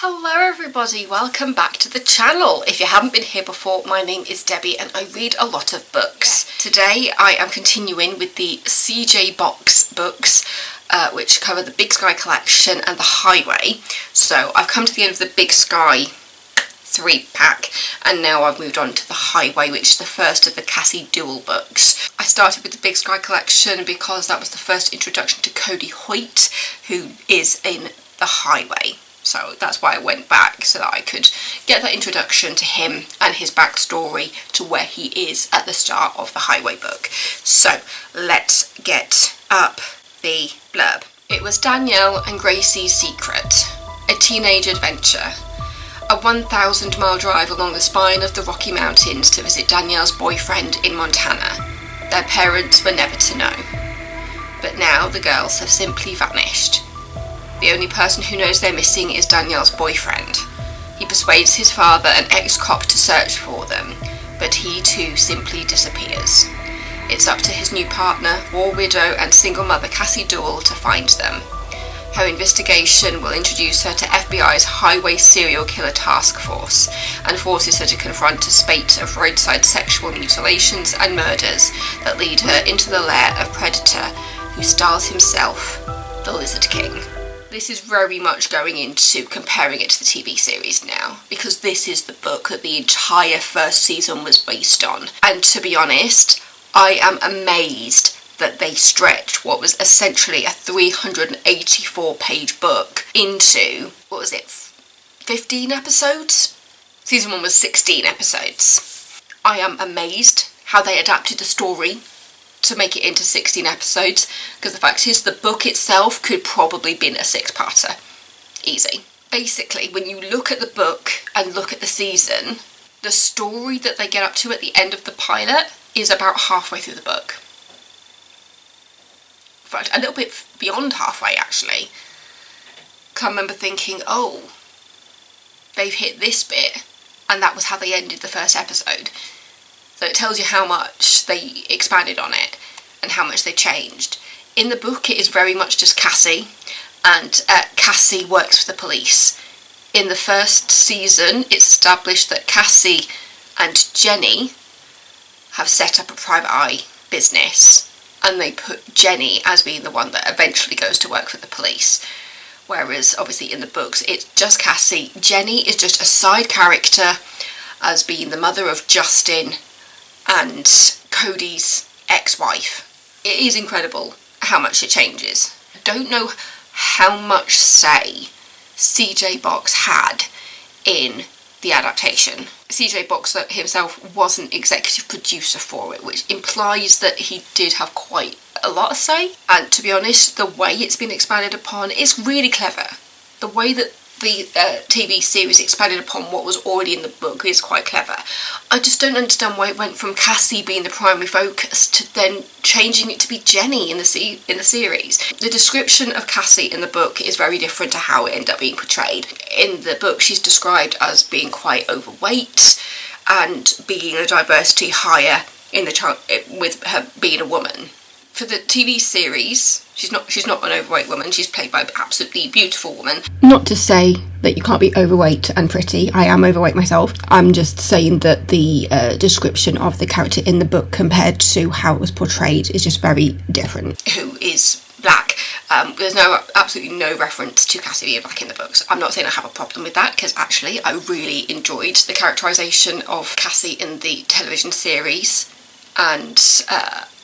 Hello everybody, welcome back to the channel. If you haven't been here before, my name is Debbie and I read a lot of books. Today I am continuing with the CJ Box books, which cover the Big Sky collection and the Highway. So I've come to the end of the Big Sky 3-pack and now I've moved on to the Highway, which is the first of the Cassie Duell books. I started with the Big Sky collection because that was the first introduction to Cody Hoyt, who is in the Highway. So that's why I went back, so that I could get that introduction to him and his backstory to where he is at the start of the Highway book. So let's get up the blurb. It was Danielle and Gracie's secret, a teenage adventure. A 1,000-mile drive along the spine of the Rocky Mountains to visit Danielle's boyfriend in Montana. Their parents were never to know. But now the girls have simply vanished. The only person who knows they're missing is Danielle's boyfriend. He persuades his father, an ex-cop, to search for them, but he too simply disappears. It's up to his new partner, war widow and single mother Cassie Duell to find them. Her investigation will introduce her to FBI's Highway Serial Killer Task Force and forces her to confront a spate of roadside sexual mutilations and murders that lead her into the lair of Predator, who styles himself the Lizard King. This is very much going into comparing it to the TV series now, because this is the book that the entire first season was based on. And to be honest, I am amazed that they stretched what was essentially a 384-page book into, 15 episodes? Season 1 was 16 episodes. I am amazed how they adapted the story to make it into 16 episodes, because the fact is the book itself could probably been a 6-parter. Easy. Basically, when you look at the book and look at the season, the story that they get up to at the end of the pilot is about halfway through the book. In fact, a little bit beyond halfway, actually. I remember thinking, oh, they've hit this bit, and that was how they ended the first episode. So it tells you how much they expanded on it and how much they changed. In the book, it is very much just Cassie, and Cassie works for the police. In the first season, it's established that Cassie and Jenny have set up a private eye business, and they put Jenny as being the one that eventually goes to work for the police. Whereas, obviously, in the books, it's just Cassie. Jenny is just a side character as being the mother of Justin and Cody's ex-wife. It is incredible how much it changes. I don't know how much say CJ Box had in the adaptation. CJ Box himself wasn't executive producer for it, which implies that he did have quite a lot of say. And to be honest, the way it's been expanded upon is really clever. The way that the TV series expanded upon what was already in the book is quite clever. I just don't understand why it went from Cassie being the primary focus to then changing it to be Jenny in the series. The description of Cassie in the book is very different to how it ended up being portrayed. In the book, she's described as being quite overweight and being a diversity hire in the with her being a woman. For the TV series, she's not an overweight woman. She's played by an absolutely beautiful woman. Not to say that you can't be overweight and pretty. I am overweight myself. I'm just saying that the description of the character in the book compared to how it was portrayed is just very different. Who is black. There's absolutely no reference to Cassie being black in the books. I'm not saying I have a problem with that, because actually I really enjoyed the characterisation of Cassie in the television series, and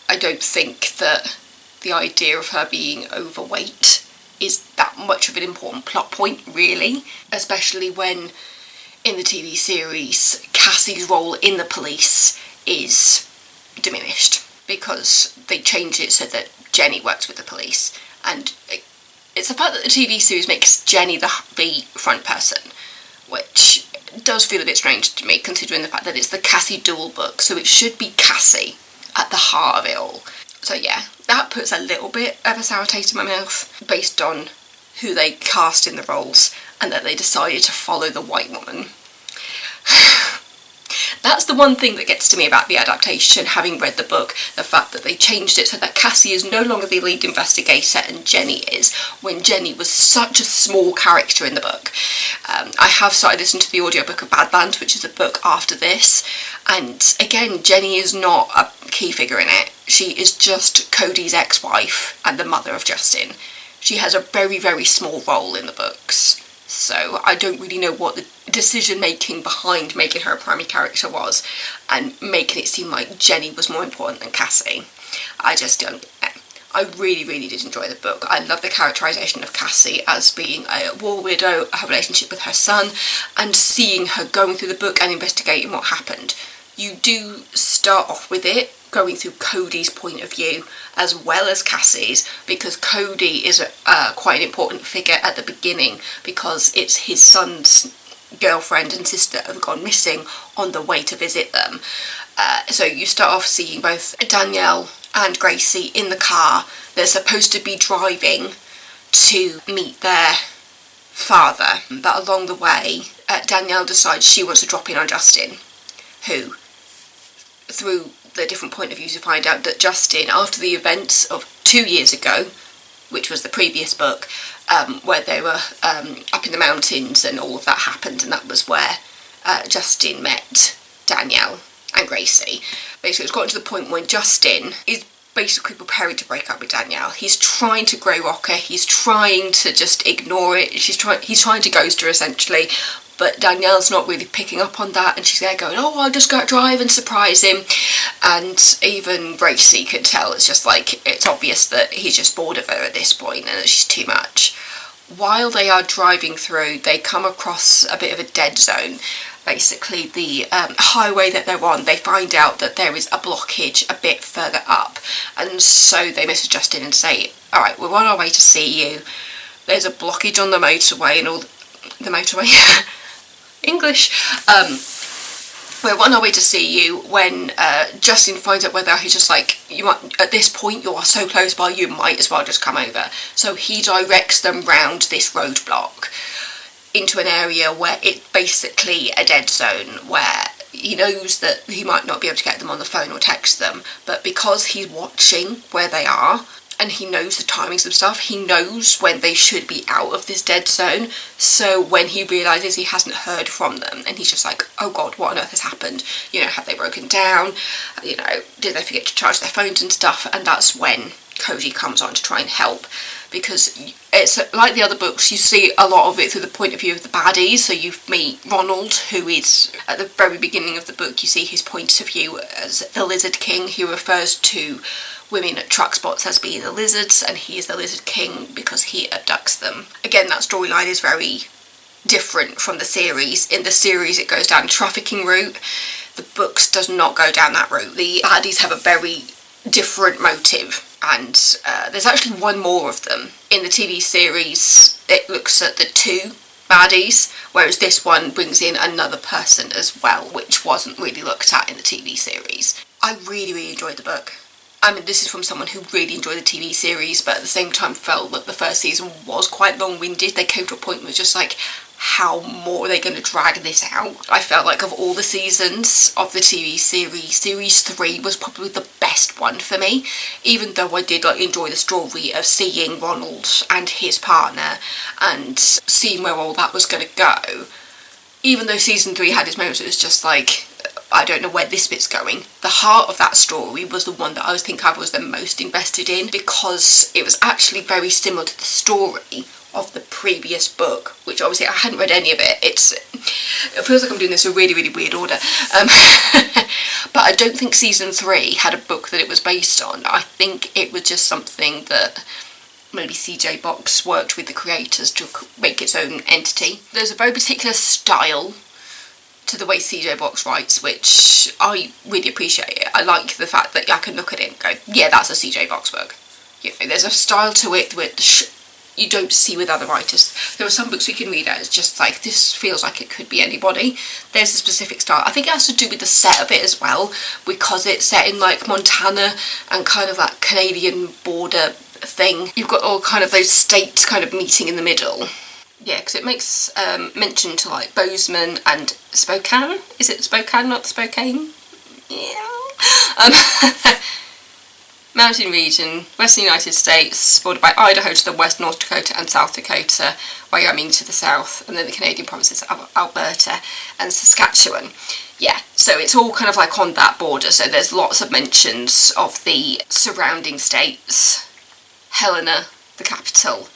I don't think that the idea of her being overweight is that much of an important plot point, really. Especially when, in the TV series, Cassie's role in the police is diminished, because they change it so that Jenny works with the police. And it's the fact that the TV series makes Jenny the front person, which does feel a bit strange to me, considering the fact that it's the Cassie Duell book, so it should be Cassie at the heart of it all. So yeah, that puts a little bit of a sour taste in my mouth based on who they cast in the roles and that they decided to follow the white woman. That's the one thing that gets to me about the adaptation, having read the book, the fact that they changed it so that Cassie is no longer the lead investigator and Jenny is, when Jenny was such a small character in the book. have started listening to the audiobook of Badlands, which is a book after this, and again, Jenny is not a key figure in it. She is just Cody's ex-wife and the mother of Justin. She has a very, very small role in the books, so I don't really know what the decision making behind making her a primary character was and making it seem like Jenny was more important than Cassie. I just don't. I really, really did enjoy the book. I love the characterisation of Cassie as being a war widow, her relationship with her son, and seeing her going through the book and investigating what happened. You do start off with it going through Cody's point of view as well as Cassie's, because Cody is quite an important figure at the beginning, because it's his son's girlfriend and sister have gone missing on the way to visit them. So you start off seeing both Danielle and Gracie in the car. They're supposed to be driving to meet their father, but along the way Danielle decides she wants to drop in on Justin, who, through the different point of views, you find out that Justin, after the events of 2 years ago, which was the previous book, where they were up in the mountains and all of that happened, and that was where Justin met Danielle and Gracie. Basically, it's gotten to the point when Justin is basically preparing to break up with Danielle. He's trying to grey rock her, he's trying to just ignore it, he's trying to ghost her essentially, but Danielle's not really picking up on that, and she's there going, oh, I'll just go out drive and surprise him. And even Gracie could tell, it's just like, it's obvious that he's just bored of her at this point and that she's too much. While they are driving through, they come across a bit of a dead zone. Basically, the highway that they're on, they find out that there is a blockage a bit further up, and so they message Justin and say, alright, we're on our way to see you. There's a blockage on the motorway and all the motorway English. We're on our way to see you, when Justin finds out where they are. He's just like, you might, at this point you are so close by, you might as well just come over. So he directs them round this roadblock into an area where it's basically a dead zone, where he knows that he might not be able to get them on the phone or text them, but because he's watching where they are and he knows the timings of stuff, he knows when they should be out of this dead zone. So when he realises he hasn't heard from them, and he's just like, oh god, what on earth has happened? You know, have they broken down? You know, did they forget to charge their phones and stuff? And that's when Cody comes on to try and help, because it's like the other books, you see a lot of it through the point of view of the baddies. So you meet Ronald, who is, at the very beginning of the book, you see his point of view as the Lizard King. He refers to women at truck spots as being the lizards, and he is the Lizard King because he abducts them. Again, that storyline is very different from the series. In the series it goes down a trafficking route. The books does not go down that route. The baddies have a very different motive, and there's actually one more of them. In the TV series it looks at the two baddies, whereas this one brings in another person as well, which wasn't really looked at in the TV series. I really, really enjoyed the book. I mean, this is from someone who really enjoyed the TV series, but at the same time felt that the first season was quite long-winded. They came to a point where it was just like, how more are they going to drag this out? I felt like of all the seasons of the TV series, Series 3 was probably the best one for me, even though I did like enjoy the story of seeing Ronald and his partner and seeing where all that was going to go. Even though Season 3 had its moments, it was just like, I don't know where this bit's going. The heart of that story was the one that I think I was the most invested in, because it was actually very similar to the story of the previous book, which obviously I hadn't read any of it. It feels like I'm doing this in a really, really weird order. But I don't think Season 3 had a book that it was based on. I think it was just something that maybe CJ Box worked with the creators to make its own entity. There's a very particular style to the way CJ Box writes, which I really appreciate it. I like the fact that I can look at it and go, yeah, that's a CJ Box book. You know, there's a style to it which you don't see with other writers. There are some books we can read out, it's just like, this feels like it could be anybody. There's a specific style. I think it has to do with the set of it as well, because it's set in like Montana and kind of that Canadian border thing. You've got all kind of those states kind of meeting in the middle. Yeah, because it makes mention to like Bozeman and Spokane. Is it Spokane, not Spokane? Yeah. mountain region, western United States, bordered by Idaho to the west, North Dakota and South Dakota, Wyoming to the south, and then the Canadian provinces of Alberta and Saskatchewan. Yeah, so it's all kind of like on that border, so there's lots of mentions of the surrounding states. Helena, the capital,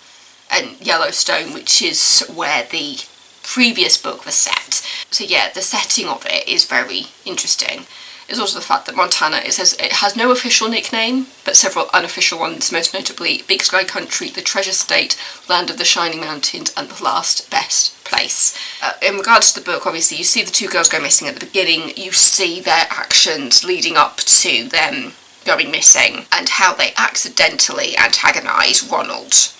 and Yellowstone, which is where the previous book was set. So yeah, the setting of it is very interesting. Is also the fact that Montana, it says it has no official nickname, but several unofficial ones, most notably Big Sky Country, the Treasure State, Land of the Shining Mountains, and the Last Best Place. In regards to the book, obviously, you see the two girls go missing at the beginning, you see their actions leading up to them going missing, and how they accidentally antagonise Ronald,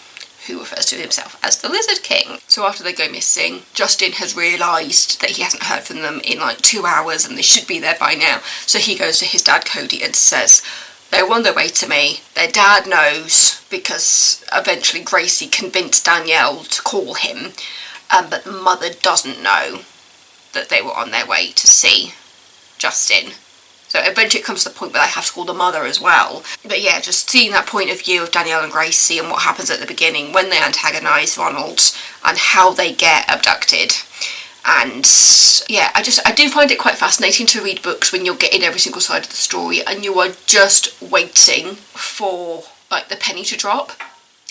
who refers to himself as the Lizard King. So after they go missing, Justin has realised that he hasn't heard from them in like 2 hours and they should be there by now. So he goes to his dad Cody and says, they're on their way to me. Their dad knows because eventually Gracie convinced Danielle to call him, but the mother doesn't know that they were on their way to see Justin. So eventually it comes to the point where they have to call the mother as well. But yeah, just seeing that point of view of Danielle and Gracie and what happens at the beginning when they antagonise Ronald and how they get abducted. And yeah, I do find it quite fascinating to read books when you're getting every single side of the story and you are just waiting for like the penny to drop.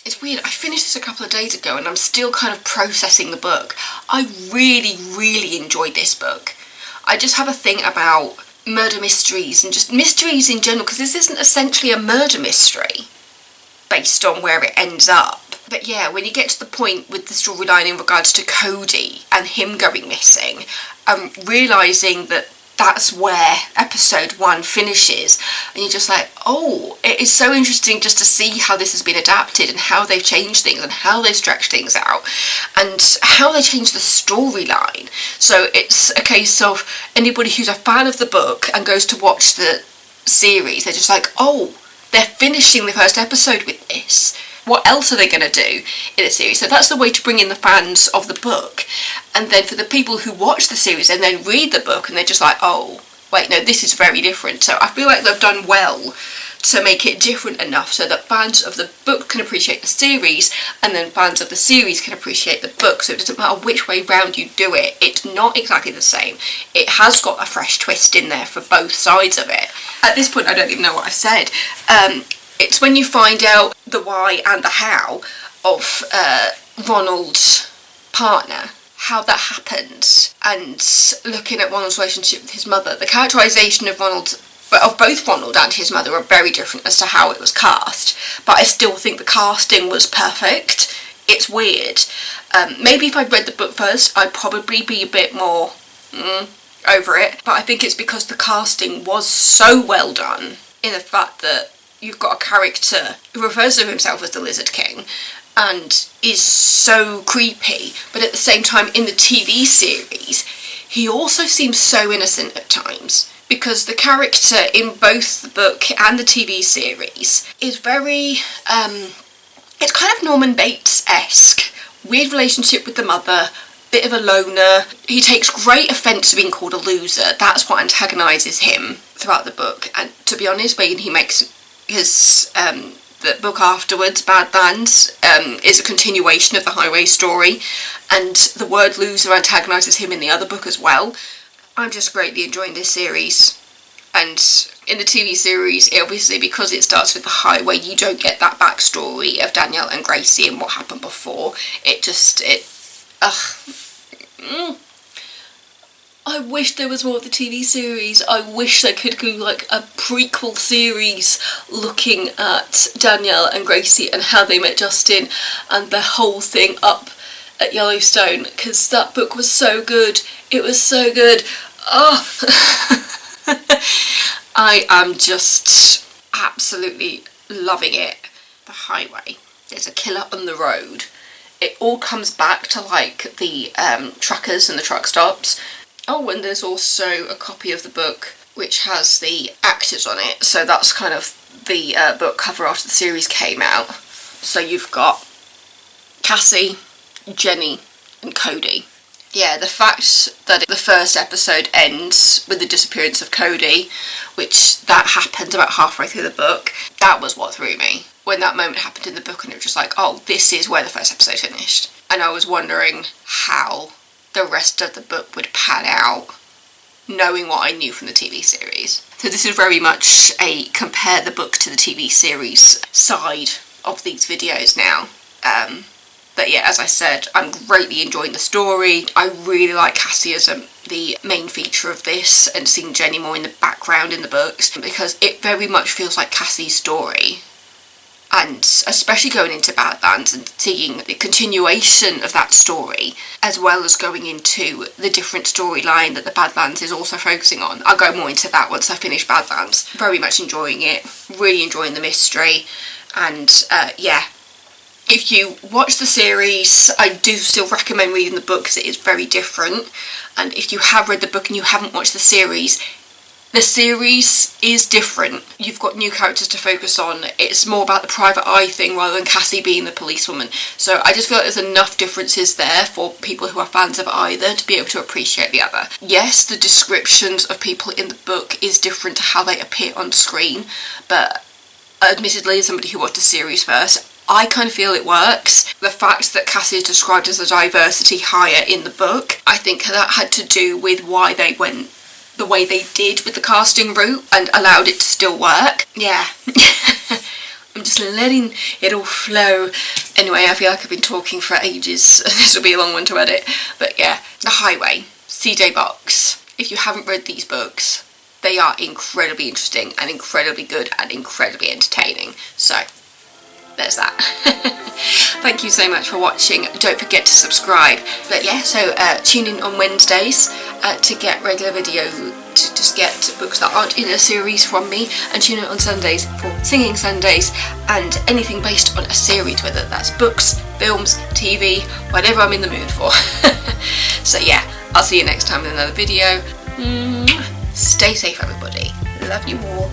It's weird, I finished this a couple of days ago and I'm still kind of processing the book. I really, really enjoyed this book. I just have a thing about murder mysteries and just mysteries in general, because this isn't essentially a murder mystery based on where it ends up. But yeah, when you get to the point with the storyline in regards to Cody and him going missing, realising that that's where episode 1 finishes, and you're just like, oh, it is so interesting just to see how this has been adapted and how they've changed things and how they've stretched things out and how they changed the storyline. So it's a case of anybody who's a fan of the book and goes to watch the series, they're just like, oh, they're finishing the first episode with this. What else are they going to do in the series? So that's the way to bring in the fans of the book. And then for the people who watch the series and then read the book and they're just like, oh, wait, no, this is very different. So I feel like they've done well to make it different enough so that fans of the book can appreciate the series and then fans of the series can appreciate the book. So it doesn't matter which way round you do it. It's not exactly the same. It has got a fresh twist in there for both sides of it. At this point, I don't even know what I've said. It's when you find out the why and the how of Ronald's partner, how that happened, and looking at Ronald's relationship with his mother. The characterisation of both Ronald and his mother are very different as to how it was cast, but I still think the casting was perfect. It's weird. Maybe if I'd read the book first, I'd probably be a bit more over it, but I think it's because the casting was so well done in the fact that you've got a character who refers to himself as the Lizard King and is so creepy, but at the same time in the TV series he also seems so innocent at times, because the character in both the book and the TV series is very it's kind of Norman Bates-esque. Weird relationship with the mother, bit of a loner. He takes great offence to being called a loser. That's what antagonises him throughout the book, and to be honest, when he makes his the book afterwards, Badlands, is a continuation of the Highway story, and the word loser antagonises him in the other book as well. I'm just greatly enjoying this series, and in the TV series, obviously because it starts with the Highway, you don't get that backstory of Danielle and Gracie and what happened before. I wish there was more of the TV series. I wish they could do like a prequel series looking at Danielle and Gracie and how they met Justin and the whole thing up at Yellowstone, because that book was so good. It was so good. Oh, I am just absolutely loving it. The Highway. There's a killer on the road. It all comes back to like the truckers and the truck stops. Oh, and there's also a copy of the book which has the actors on it, so that's kind of the book cover after the series came out. So you've got Cassie, Jenny and Cody. Yeah, the fact that the first episode ends with the disappearance of Cody, which that happened about halfway through the book, that was what threw me. When that moment happened in the book and it was just like, oh, this is where the first episode finished. And I was wondering how the rest of the book would pan out, knowing what I knew from the TV series. So this is very much a compare the book to the TV series side of these videos now. But yeah, as I said, I'm greatly enjoying the story. I really like Cassie as the main feature of this, and seeing Jenny more in the background in the books, because it very much feels like Cassie's story. And especially going into Badlands and seeing the continuation of that story, as well as going into the different storyline that the Badlands is also focusing on. I'll go more into that once I finish Badlands. Very much enjoying it, really enjoying the mystery, and yeah. If you watch the series, I do still recommend reading the book because it is very different. And if you have read the book and you haven't watched the series is different. You've got new characters to focus on. It's more about the private eye thing rather than Cassie being the policewoman. So I just feel like there's enough differences there for people who are fans of either to be able to appreciate the other. Yes, the descriptions of people in the book is different to how they appear on screen, but admittedly, as somebody who watched the series first, I kind of feel it works. The fact that Cassie is described as a diversity hire in the book, I think that had to do with why they went the way they did with the casting route and allowed it to still work. Yeah. I'm just letting it all flow. Anyway, I feel like I've been talking for ages. This will be a long one to edit. But yeah, The Highway, CJ Box. If you haven't read these books, they are incredibly interesting and incredibly good and incredibly entertaining. So there's that. Thank you so much for watching. Don't forget to subscribe. But yeah, so tune in on Wednesdays to get regular video, to just get books that aren't in a series from me, and tune in on Sundays for Singing Sundays and anything based on a series, whether that's books, films, TV, whatever I'm in the mood for. So yeah, I'll see you next time with another video. Stay safe, everybody. Love you all.